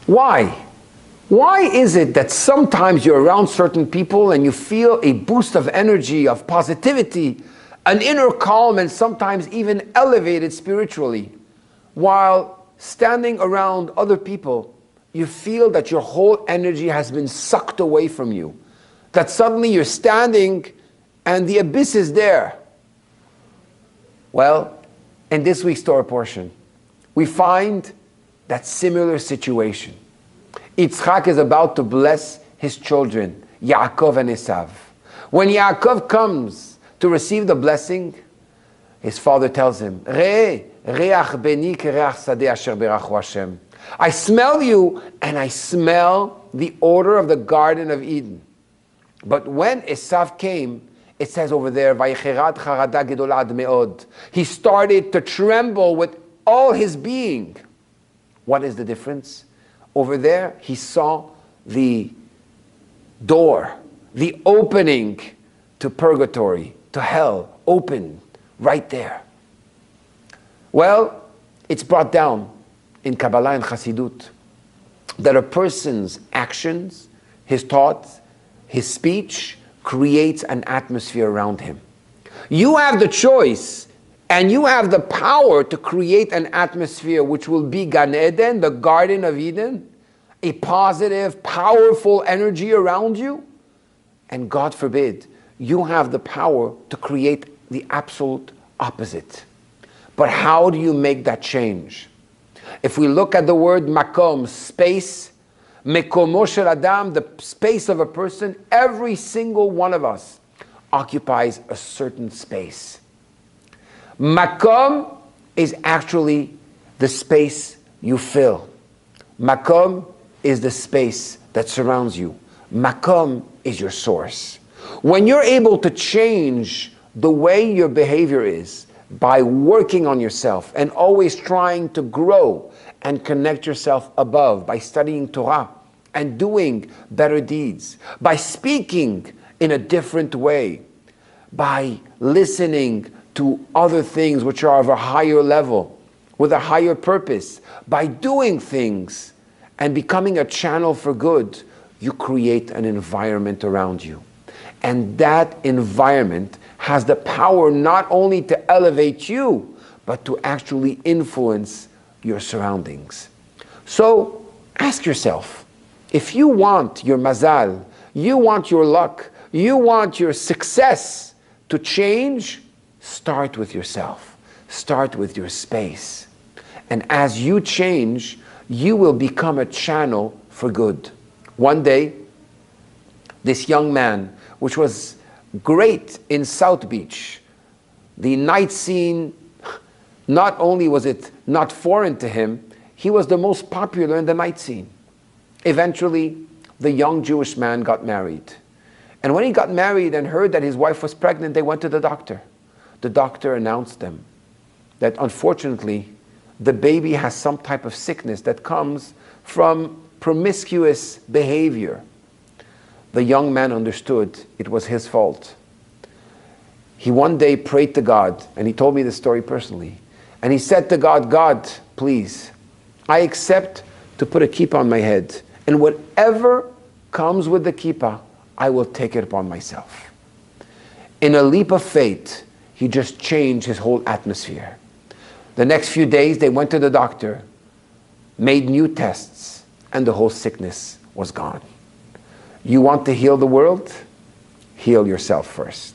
Why? Why is it that sometimes you're around certain people and you feel a boost of energy, of positivity, an inner calm, and sometimes even elevated spiritually, while standing around other people, you feel that your whole energy has been sucked away from you, that suddenly you're standing and the abyss is there? Well, in this week's Torah portion, we find that similar situation. Yitzchak is about to bless his children, Yaakov and Esav. When Yaakov comes to receive the blessing, his father tells him, I smell you, and I smell the odor of the Garden of Eden. But when Esav came, it says over there, he started to tremble with all his being. What is the difference? Over there, he saw the door, the opening to purgatory, to hell, open right there. Well, it's brought down in Kabbalah and Chassidut that a person's actions, his thoughts, his speech creates an atmosphere around him. You have the choice and you have the power to create an atmosphere which will be Gan Eden, the Garden of Eden, a positive, powerful energy around you. And God forbid, you have the power to create the absolute opposite. But how do you make that change? If we look at the word makom, space, mekomo shel adam, the space of a person, every single one of us occupies a certain space. Makom is actually the space you fill. Makom is the space that surrounds you. Makom is your source. When you're able to change the way your behavior is by working on yourself and always trying to grow and connect yourself above by studying Torah and doing better deeds, by speaking in a different way, by listening to other things which are of a higher level, with a higher purpose, by doing things and becoming a channel for good, you create an environment around you. And that environment has the power not only to elevate you, but to actually influence your surroundings. So ask yourself, if you want your mazal, you want your luck, you want your success to change, start with yourself. Start with your space. And as you change, you will become a channel for good. One day, this young man, which was great in South Beach, the night scene, not only was it not foreign to him, he was the most popular in the night scene. Eventually, the young Jewish man got married. And when he got married and heard that his wife was pregnant, they went to the doctor. The doctor announced them that unfortunately, the baby has some type of sickness that comes from promiscuous behavior. The young man understood it was his fault. He one day prayed to God, and he told me this story personally. And he said to God, God, please, I accept to put a kippah on my head. And whatever comes with the kippah, I will take it upon myself. In a leap of faith, he just changed his whole atmosphere. The next few days, they went to the doctor, made new tests, and the whole sickness was gone. You want to heal the world? Heal yourself first.